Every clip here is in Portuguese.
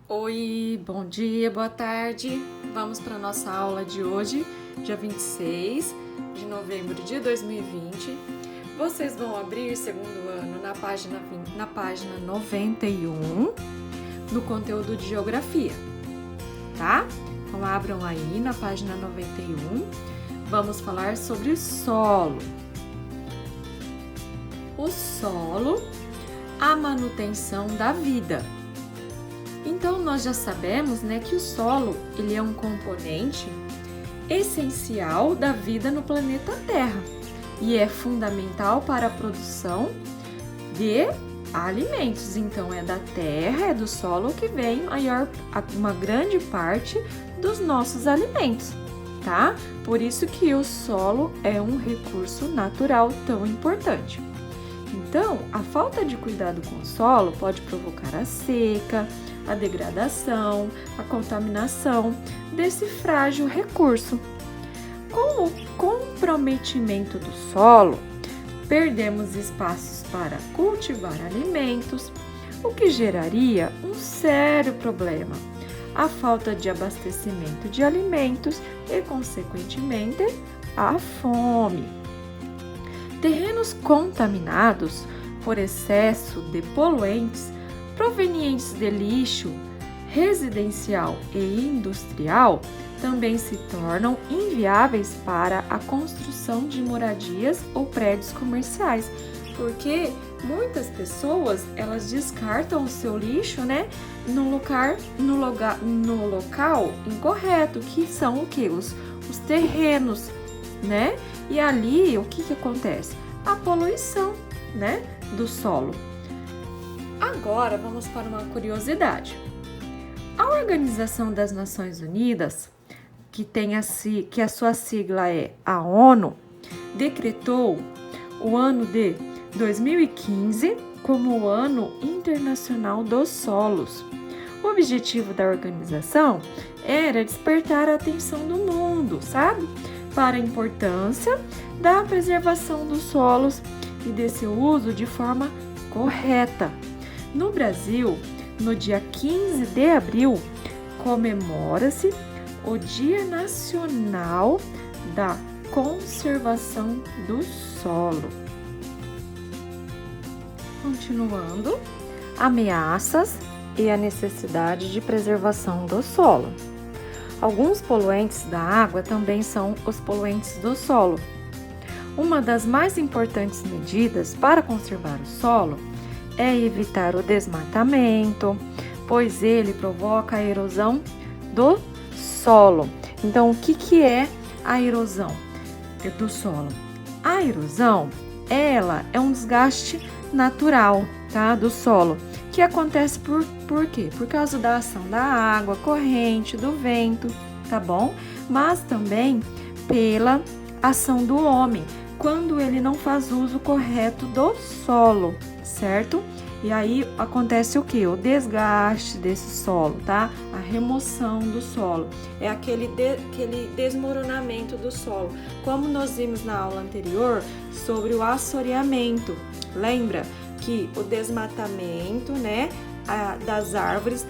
Oi, bom dia, boa tarde. Vamos para a nossa aula de hoje, dia 26 de novembro de 2020. Vocês vão abrir segundo ano na página 91, no conteúdo de geografia, tá? Então abram aí na página 91. Vamos falar sobre o solo. O solo, a manutenção da vida. Então, nós já sabemos, que o solo ele é um componente essencial da vida no planeta Terra e é fundamental para a produção de alimentos. Então, é da terra, é do solo que vem uma grande parte dos nossos alimentos, tá? Por isso que o solo é um recurso natural tão importante. Então, a falta de cuidado com o solo pode provocar a seca, a degradação, a contaminação desse frágil recurso. Com o comprometimento do solo, perdemos espaços para cultivar alimentos, o que geraria um sério problema, a falta de abastecimento de alimentos e, consequentemente, a fome. Terrenos contaminados por excesso de poluentes provenientes de lixo residencial e industrial também se tornam inviáveis para a construção de moradias ou prédios comerciais, porque muitas pessoas elas descartam o seu lixo, no local incorreto, que são o que? Os terrenos, E ali o que acontece? A poluição, do solo. Agora vamos para uma curiosidade. A Organização das Nações Unidas, que a sua sigla é a ONU, decretou o ano de 2015 como o Ano Internacional dos Solos. O objetivo da organização era despertar a atenção do mundo, para a importância da preservação dos solos e de seu uso de forma correta. No Brasil, no dia 15 de abril, comemora-se o Dia Nacional da Conservação do Solo. Continuando, ameaças e a necessidade de preservação do solo. Alguns poluentes da água também são os poluentes do solo. Uma das mais importantes medidas para conservar o solo é evitar o desmatamento, pois ele provoca a erosão do solo. Então, o que é a erosão do solo? A erosão, ela é um desgaste natural, do solo, que acontece por quê? Por causa da ação da água, corrente, do vento, tá bom? Mas também pela ação do homem, quando ele não faz uso correto do solo, certo? E aí acontece o que? O desgaste desse solo, tá? A remoção do solo. É aquele desmoronamento do solo. Como nós vimos na aula anterior sobre o assoreamento. Lembra que o desmatamento, das árvores,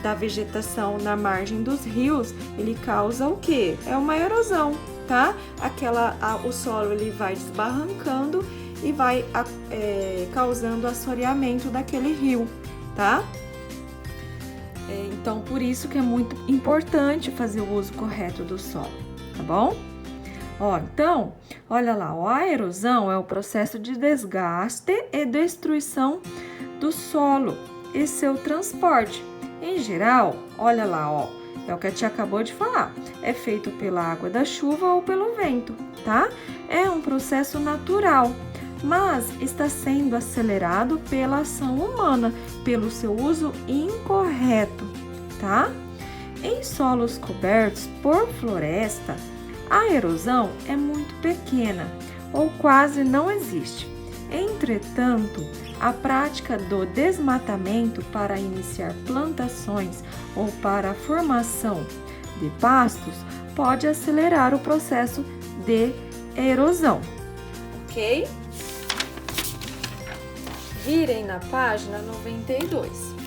da vegetação na margem dos rios, ele causa o quê? É uma erosão, tá? O solo ele vai desbarrancando e vai causando assoreamento daquele rio, tá? Então, por isso que é muito importante fazer o uso correto do solo, tá bom? Então, olha lá, a erosão é o processo de desgaste e destruição do solo e seu transporte. Em geral, olha lá, é o que a tia acabou de falar, é feito pela água da chuva ou pelo vento, tá? É um processo natural, mas está sendo acelerado pela ação humana, pelo seu uso incorreto, tá? Em solos cobertos por floresta, a erosão é muito pequena ou quase não existe. Entretanto, a prática do desmatamento para iniciar plantações ou para a formação de pastos pode acelerar o processo de erosão, ok? Virem na página 92.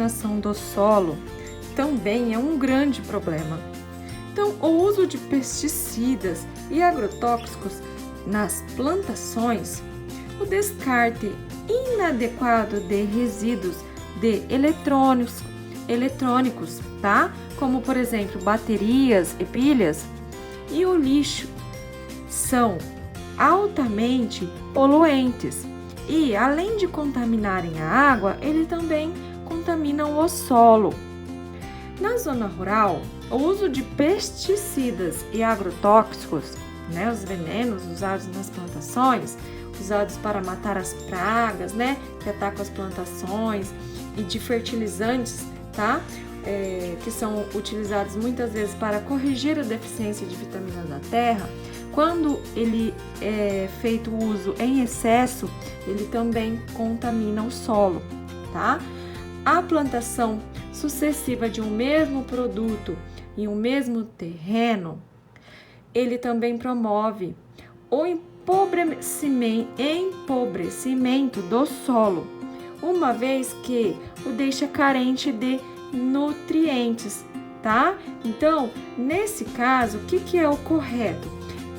contaminação do solo também é um grande problema. Então, o uso de pesticidas e agrotóxicos nas plantações, o descarte inadequado de resíduos de eletrônicos, tá? Como, por exemplo, baterias e pilhas, e o lixo são altamente poluentes e, além de contaminarem a água, eles também contaminam o solo. Na zona rural, o uso de pesticidas e agrotóxicos, né, os venenos usados nas plantações, usados para matar as pragas, né, que atacam as plantações, e de fertilizantes, tá, que são utilizados muitas vezes para corrigir a deficiência de vitaminas da terra. Quando ele é feito uso em excesso, ele também contamina o solo, tá? A plantação sucessiva de um mesmo produto em um mesmo terreno, ele também promove o empobrecimento do solo, uma vez que o deixa carente de nutrientes, tá? Então, nesse caso, o que é o correto?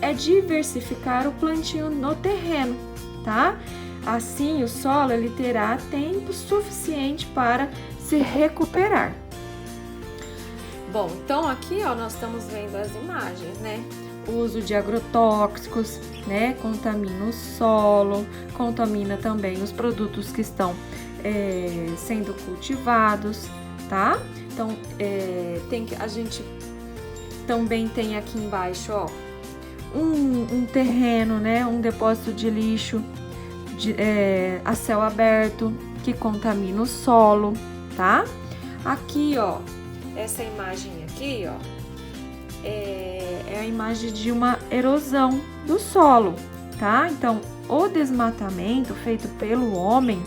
É diversificar o plantio no terreno, tá? Assim, o solo ele terá tempo suficiente para se recuperar. Bom, então aqui ó, nós estamos vendo as imagens, né? O uso de agrotóxicos, né? Contamina o solo, contamina também os produtos que estão sendo cultivados, tá? Então, a gente também tem aqui embaixo, ó, um terreno, né? Um depósito de lixo a céu aberto que contamina o solo, tá? Aqui, ó, essa imagem aqui, ó, é a imagem de uma erosão do solo, tá? Então, o desmatamento feito pelo homem,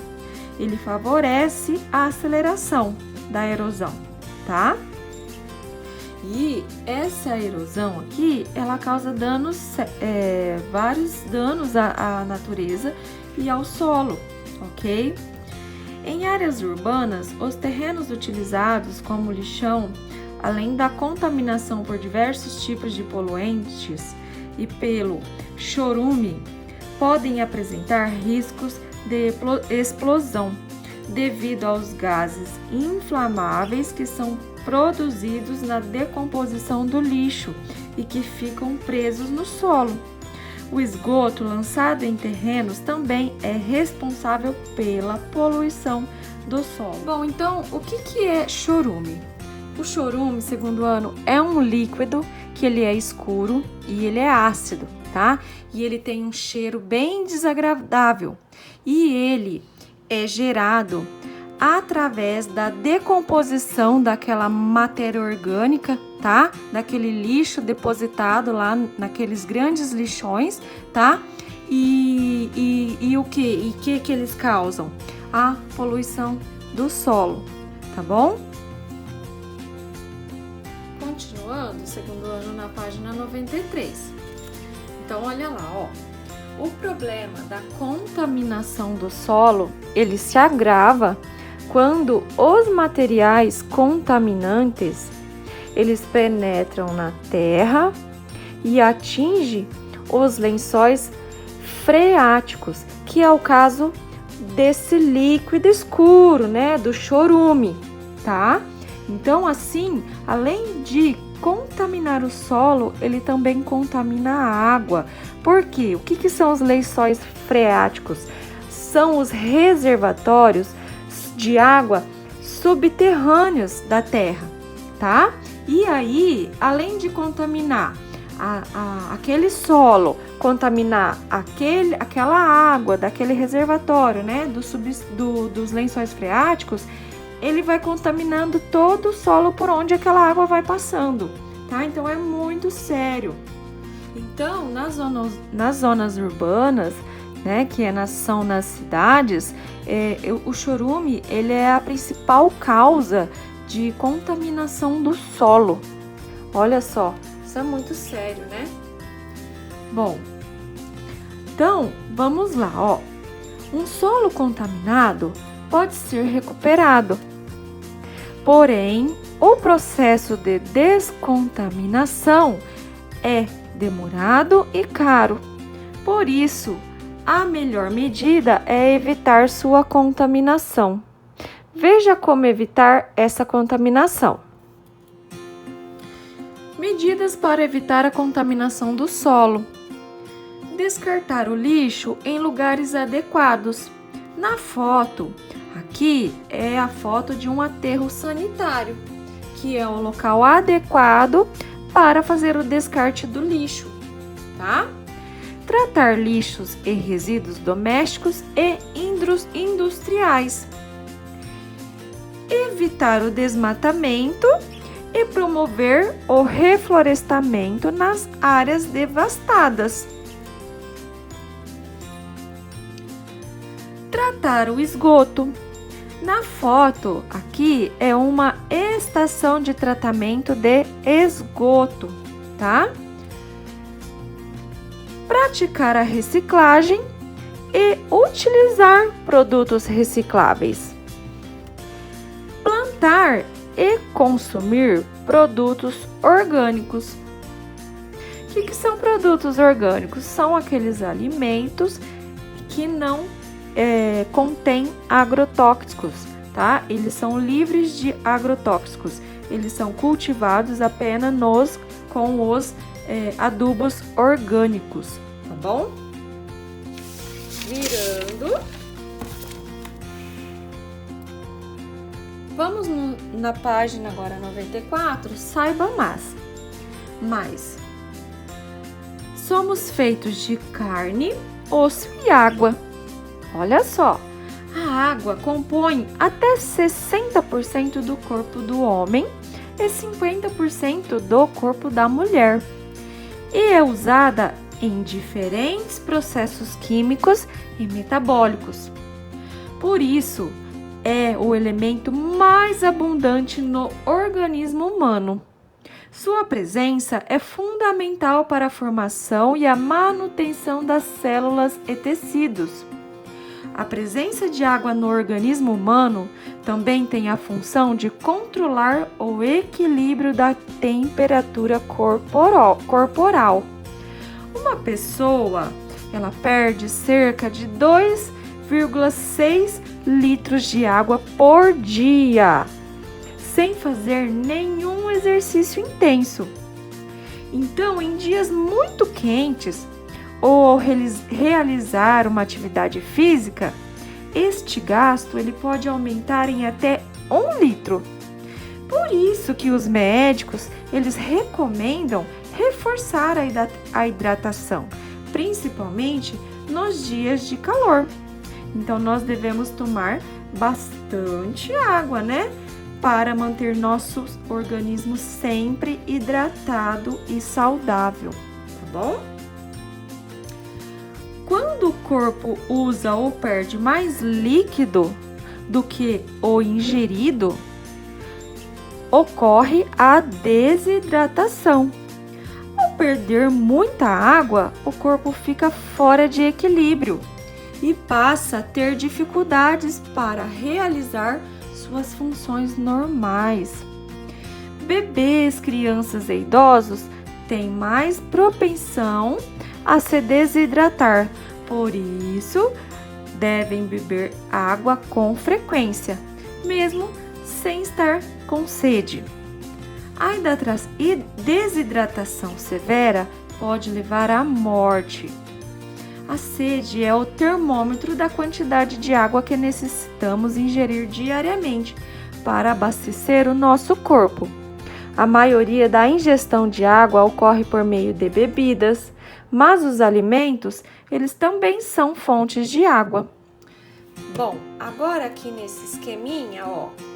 ele favorece a aceleração da erosão, tá? E essa erosão aqui, ela causa danos, vários danos à natureza e ao solo, ok? Em áreas urbanas, os terrenos utilizados como lixão, além da contaminação por diversos tipos de poluentes e pelo chorume, podem apresentar riscos de explosão devido aos gases inflamáveis que são produzidos na decomposição do lixo e que ficam presos no solo. O esgoto lançado em terrenos também é responsável pela poluição do solo. Bom, então, o que é chorume? O chorume, segundo ano, é um líquido que ele é escuro e ele é ácido, tá? E ele tem um cheiro bem desagradável. E ele é gerado através da decomposição daquela matéria orgânica, tá? Daquele lixo depositado lá naqueles grandes lixões, tá? E o que? E que eles causam? A poluição do solo, tá bom? Continuando, segundo ano, na página 93. Então, olha lá, ó. O problema da contaminação do solo, ele se agrava quando os materiais contaminantes, eles penetram na terra e atingem os lençóis freáticos, que é o caso desse líquido escuro, né, do chorume, tá? Então, assim, além de contaminar o solo, ele também contamina a água. Por quê? O que são os lençóis freáticos? São os reservatórios de água subterrâneos da terra, tá? E aí, além de contaminar aquele solo, contaminar aquela água daquele reservatório, né, dos lençóis freáticos, ele vai contaminando todo o solo por onde aquela água vai passando, tá? Então, é muito sério. Então, nas zonas urbanas, né, que são nas cidades, o chorume, ele é a principal causa de contaminação do solo. Olha só, isso é muito sério, né? Bom, então, vamos lá, ó. Um solo contaminado pode ser recuperado, Porém, o processo de descontaminação é demorado e caro. Por isso, a melhor medida é evitar sua contaminação. Veja como evitar essa contaminação. Medidas para evitar a contaminação do solo. Descartar o lixo em lugares adequados. Na foto, aqui é a foto de um aterro sanitário, que é o local adequado para fazer o descarte do lixo, tá? Tratar lixos e resíduos domésticos e industriais. Evitar o desmatamento e promover o reflorestamento nas áreas devastadas. Tratar o esgoto. Na foto, aqui é uma estação de tratamento de esgoto, tá? Praticar a reciclagem e utilizar produtos recicláveis. Plantar e consumir produtos orgânicos. O que são produtos orgânicos? São aqueles alimentos que não contêm agrotóxicos, tá? Eles são livres de agrotóxicos. Eles são cultivados apenas com os adubos orgânicos, tá bom? Virando. Vamos na página agora 94, saiba mais. Somos feitos de carne, osso e água. Olha só, a água compõe até 60% do corpo do homem e 50% do corpo da mulher. E é usada em diferentes processos químicos e metabólicos. Por isso, é o elemento mais abundante no organismo humano. Sua presença é fundamental para a formação e a manutenção das células e tecidos. A presença de água no organismo humano também tem a função de controlar o equilíbrio da temperatura corporal. Uma pessoa, ela perde cerca de 2,6 litros de água por dia, sem fazer nenhum exercício intenso. Então, em dias muito quentes ou ao realizar uma atividade física, este gasto ele pode aumentar em até 1 litro. Por isso que os médicos eles recomendam reforçar a hidratação, principalmente nos dias de calor. Então, nós devemos tomar bastante água, né? Para manter nosso organismo sempre hidratado e saudável, tá bom? Quando o corpo usa ou perde mais líquido do que o ingerido, ocorre a desidratação. Ao perder muita água, o corpo fica fora de equilíbrio e passa a ter dificuldades para realizar suas funções normais. Bebês, crianças e idosos têm mais propensão a se desidratar, por isso devem beber água com frequência, mesmo sem estar com sede. A desidratação severa pode levar à morte. A sede é o termômetro da quantidade de água que necessitamos ingerir diariamente para abastecer o nosso corpo. A maioria da ingestão de água ocorre por meio de bebidas, mas os alimentos, eles também são fontes de água. Bom, agora aqui nesse esqueminha,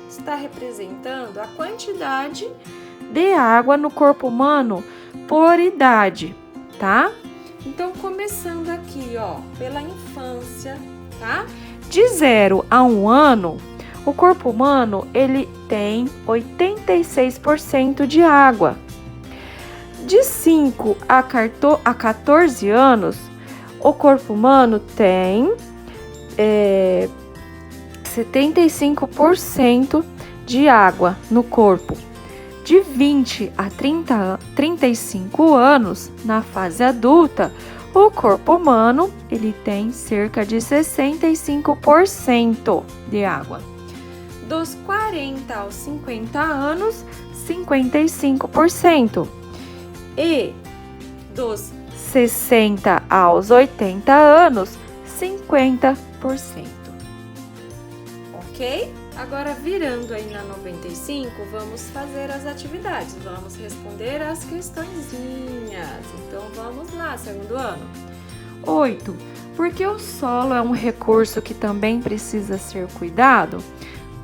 está representando a quantidade de água no corpo humano por idade, tá? Então, começando aqui, pela infância, tá? De 0 a 1 ano, o corpo humano, ele tem 86% de água. De 5 a 14 anos, o corpo humano tem 75% de água no corpo de 20 a 35 anos, na fase adulta, o corpo humano ele tem cerca de 65% de água. Dos 40 aos 50 anos, 55%. E dos 60 aos 80 anos, 50%. Ok? Agora, virando aí na 95, vamos fazer as atividades. Vamos responder as questõezinhas. Então, vamos lá, segundo ano. 8. Por que o solo é um recurso que também precisa ser cuidado?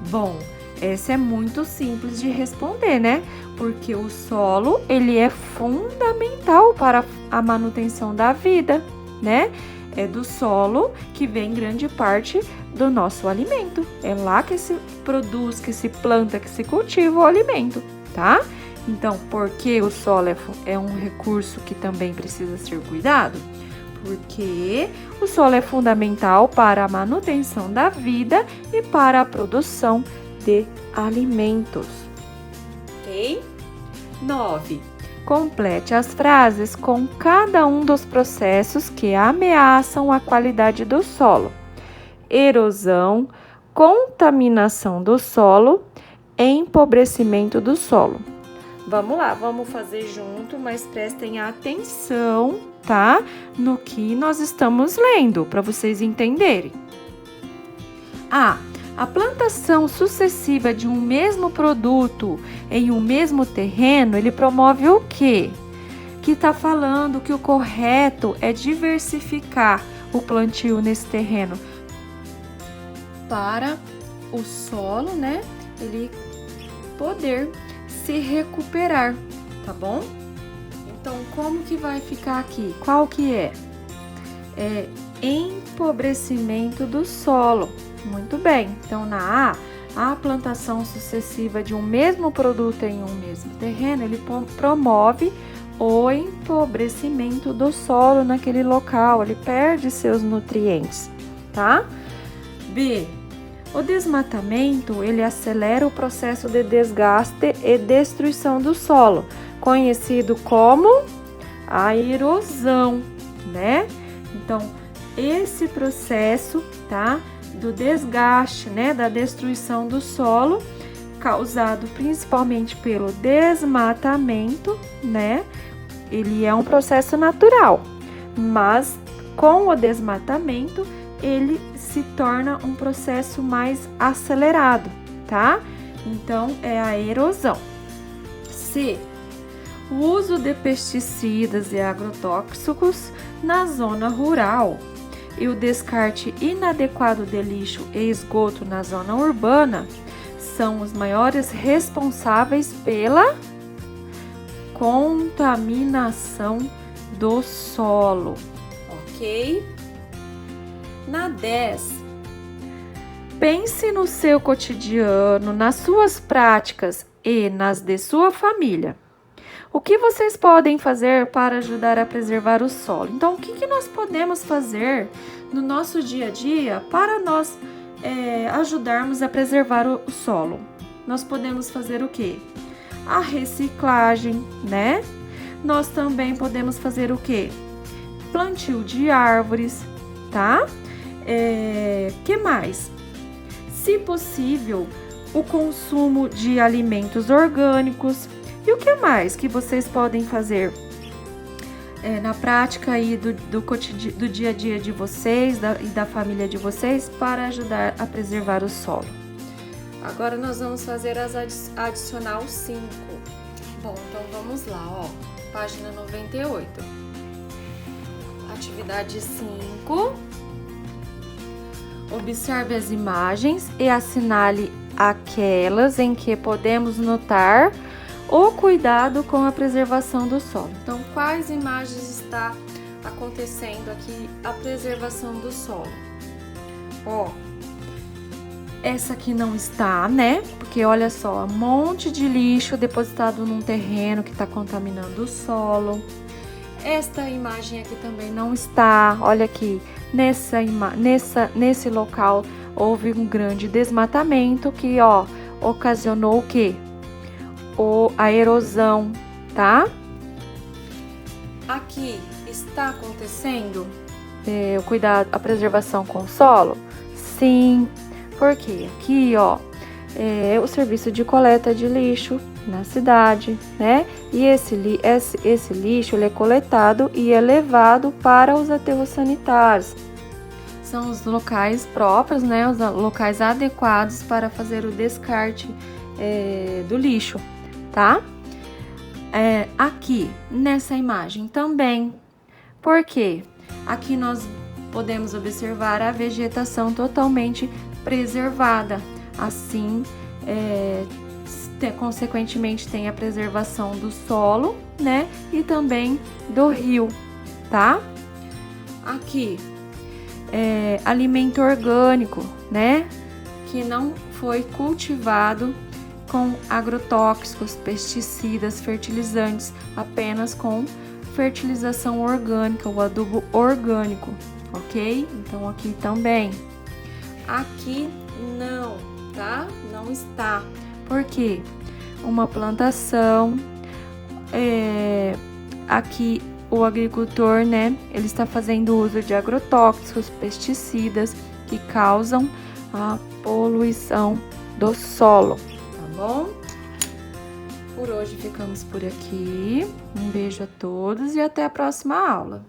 Bom, essa é muito simples de responder, né? Porque o solo, ele é fundamental para a manutenção da vida, né? É do solo que vem grande parte do nosso alimento. É lá que se produz, que se planta, que se cultiva o alimento, tá? Então, por que o solo é um recurso que também precisa ser cuidado? Porque o solo é fundamental para a manutenção da vida e para a produção de alimentos. Ok? 9. Complete as frases com cada um dos processos que ameaçam a qualidade do solo: erosão, contaminação do solo, empobrecimento do solo. Vamos lá, vamos fazer junto, mas prestem atenção, tá? No que nós estamos lendo, para vocês entenderem. A plantação sucessiva de um mesmo produto em um mesmo terreno, ele promove o quê? Que está falando que o correto é diversificar o plantio nesse terreno para o solo, né? Ele poder se recuperar, tá bom? Então, como que vai ficar aqui? Qual que é? É empobrecimento do solo. Muito bem. Então, na A plantação sucessiva de um mesmo produto em um mesmo terreno, ele promove o empobrecimento do solo naquele local, ele perde seus nutrientes, tá? B. O desmatamento, ele acelera o processo de desgaste e destruição do solo, conhecido como a erosão, né? Então, esse processo, tá? Do desgaste, né? Da destruição do solo, causado principalmente pelo desmatamento, né? Ele é um processo natural, mas com o desmatamento, ele se torna um processo mais acelerado, tá? Então, é a erosão. C. O uso de pesticidas e agrotóxicos na zona rural e o descarte inadequado de lixo e esgoto na zona urbana são os maiores responsáveis pela contaminação do solo, ok? Na 10, pense no seu cotidiano, nas suas práticas e nas de sua família. O que vocês podem fazer para ajudar a preservar o solo? Então, o que nós podemos fazer no nosso dia a dia para nós ajudarmos a preservar o solo? Nós podemos fazer o quê? A reciclagem, né? Nós também podemos fazer o quê? Plantio de árvores, tá? Que mais? Se possível, o consumo de alimentos orgânicos. E o que mais que vocês podem fazer na prática aí do dia a dia de vocês e da família de vocês para ajudar a preservar o solo? Agora nós vamos fazer as adicional 5. Bom, então vamos lá, ó. Página 98. Atividade 5. Observe as imagens e assinale aquelas em que podemos notar o cuidado com a preservação do solo. Então, quais imagens está acontecendo aqui a preservação do solo? Ó, essa aqui não está, né? Porque olha só, um monte de lixo depositado num terreno que está contaminando o solo. Esta imagem aqui também não está. Olha aqui, nesse local houve um grande desmatamento que, ó, ocasionou o quê? A erosão, tá? Aqui está acontecendo o cuidado, a preservação com o solo? Sim, porque aqui, ó, é o serviço de coleta de lixo na cidade, né? E esse lixo ele é coletado e é levado para os aterros sanitários. São os locais próprios, né? Os locais adequados para fazer o descarte do lixo, tá? Aqui nessa imagem também. Por quê? Aqui nós podemos observar a vegetação totalmente preservada. Assim, consequentemente, tem a preservação do solo, né? E também do rio, tá? Aqui, alimento orgânico, né? Que não foi cultivado com agrotóxicos, pesticidas, fertilizantes, apenas com fertilização orgânica, o adubo orgânico, ok? Então, aqui também. Aqui não, tá? Não está. Por quê? Uma plantação, aqui o agricultor, né? Ele está fazendo uso de agrotóxicos, pesticidas que causam a poluição do solo, tá bom? Por hoje ficamos por aqui. Um beijo a todos e até a próxima aula.